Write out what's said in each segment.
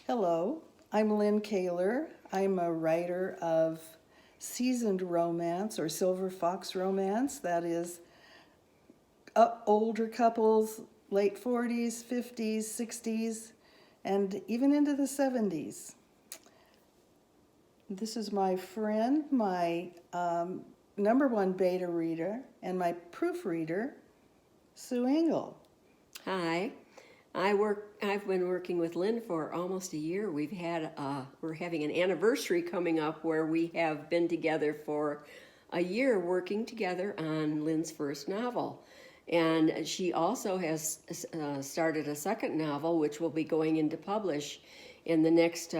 Hello, I'm Lynn Kaler. I'm a writer of seasoned romance or silver fox romance. That is older couples, late 40s, 50s, 60s, and even into the 70s. This is my friend, my number one beta reader, and my proofreader, Sue Engel. Hi, I've been working with Lynn for almost a year. We're having an anniversary coming up where we have been together for a year working together on Lynn's first novel. And she also has started a second novel, which will be going into publish in the next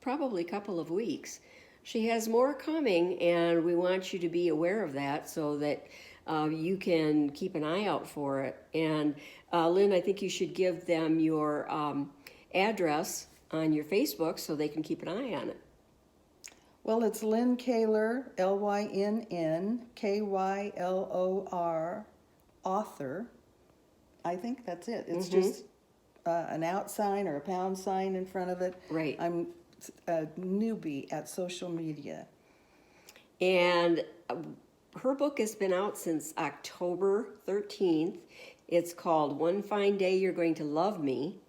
probably couple of weeks. She has more coming, and we want you to be aware of that so that you can keep an eye out for it. And Lynn, I think you should give them your address on your Facebook so they can keep an eye on it. Well, it's Lynn Kaler, LynnKylor, author. I think that's it. It's just an @ sign or a pound sign in front of it. Right. I'm a newbie at social media. And her book has been out since October 13th. It's called One Fine Day You're Going to Love Me.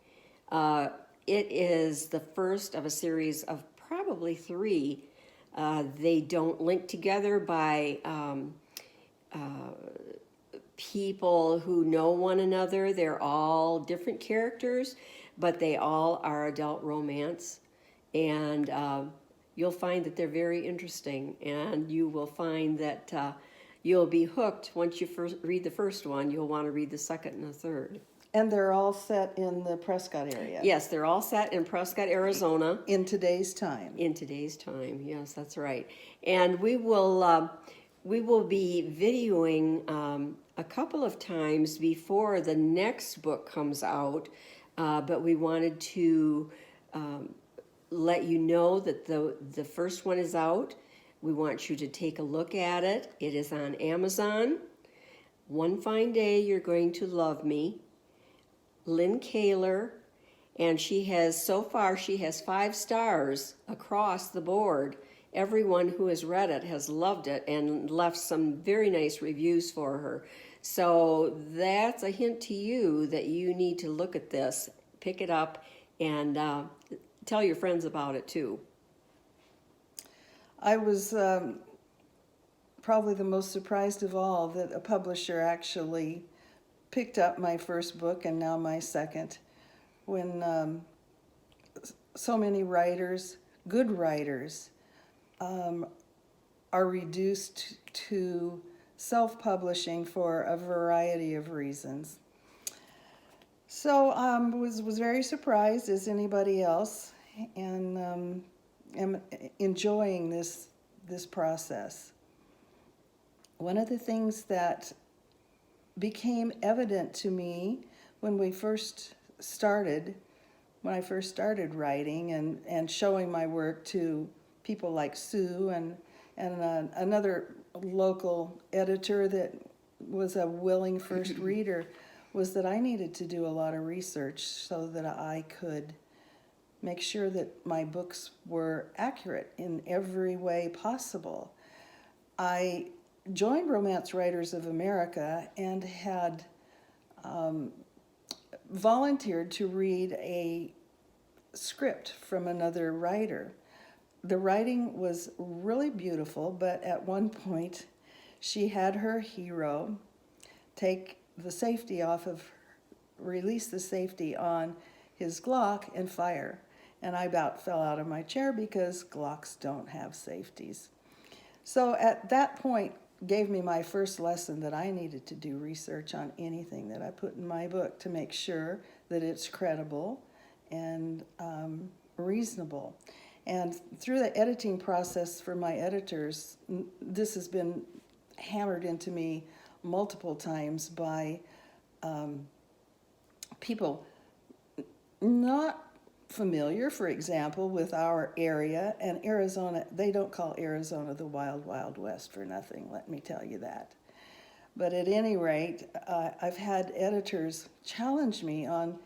It is the first of a series of probably three. They don't link together by people who know one another. They're all different characters, but they all are adult romance. And you'll find that they're very interesting, and you will find that you'll be hooked once you first read the first one. You'll want to read the second and the third. And they're all set in the Prescott area. Yes, they're all set in Prescott, Arizona. In today's time. In today's time, yes, that's right. And we will be videoing a couple of times before the next book comes out, but we wanted to let you know that the first one is out. We want you to take a look at it. It is on Amazon. One Fine Day You're Going to Love Me. Lynn Kaler, and she has 5 stars across the board. Everyone who has read it has loved it and left some very nice reviews for her. So that's a hint to you that you need to look at this, pick it up, and tell your friends about it too. I was probably the most surprised of all that a publisher actually picked up my first book and now my second. When so many writers, good writers, are reduced to self-publishing for a variety of reasons. So was very surprised as anybody else, and am enjoying this process. One of the things that became evident to me when I first started writing and showing my work to people like Sue and another local editor that was a willing first reader, was that I needed to do a lot of research so that I could make sure that my books were accurate in every way possible. I joined Romance Writers of America and had volunteered to read a script from another writer. The writing was really beautiful, but at one point she had her hero release the safety on his Glock and fire. And I about fell out of my chair because Glocks don't have safeties. So at that point gave me my first lesson that I needed to do research on anything that I put in my book to make sure that it's credible and reasonable. And through the editing process for my editors, this has been hammered into me multiple times by people not familiar, for example, with our area. And Arizona, they don't call Arizona the Wild Wild West for nothing, let me tell you that. But at any rate, I've had editors challenge me on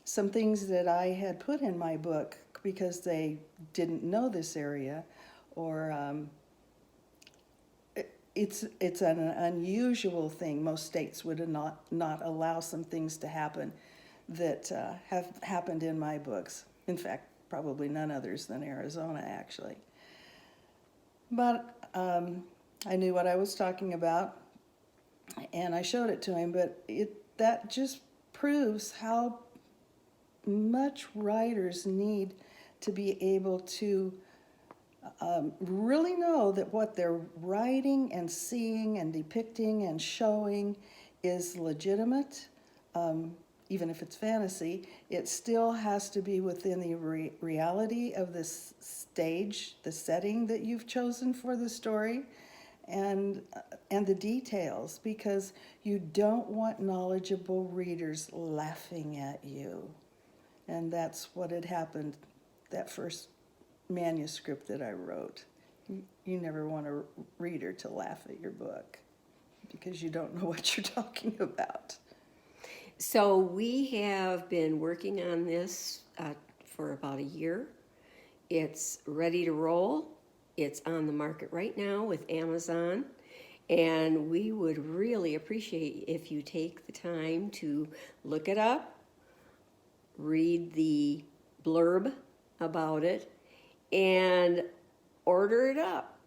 some things that I had put in my book because they didn't know this area, or it's an unusual thing. Most states would not allow some things to happen that have happened in my books. In fact, probably none others than Arizona, actually. But I knew what I was talking about, and I showed it to him. But that just proves how much writers need to be able to really know that what they're writing and seeing and depicting and showing is legitimate. Even if it's fantasy, it still has to be within the reality of this stage, the setting that you've chosen for the story, and the details, because you don't want knowledgeable readers laughing at you. And that's what had happened that first manuscript that I wrote. You never want a reader to laugh at your book because you don't know what you're talking about. So we have been working on this for about a year. It's ready to roll. It's on the market right now with Amazon. And we would really appreciate if you take the time to look it up, read the blurb about it, and order it up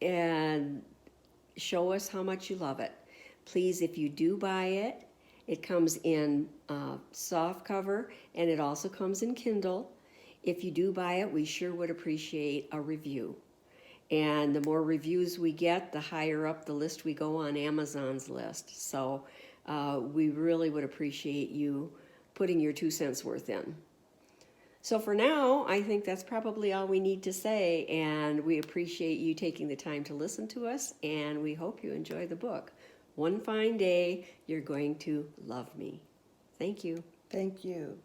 and show us how much you love it. Please, if you do buy it, it comes in soft cover, and it also comes in Kindle. If you do buy it, we sure would appreciate a review. And the more reviews we get, the higher up the list we go on Amazon's list. So we really would appreciate you putting your 2 cents worth in. So for now, I think that's probably all we need to say, and we appreciate you taking the time to listen to us, and we hope you enjoy the book. One fine day, you're going to love me. Thank you. Thank you.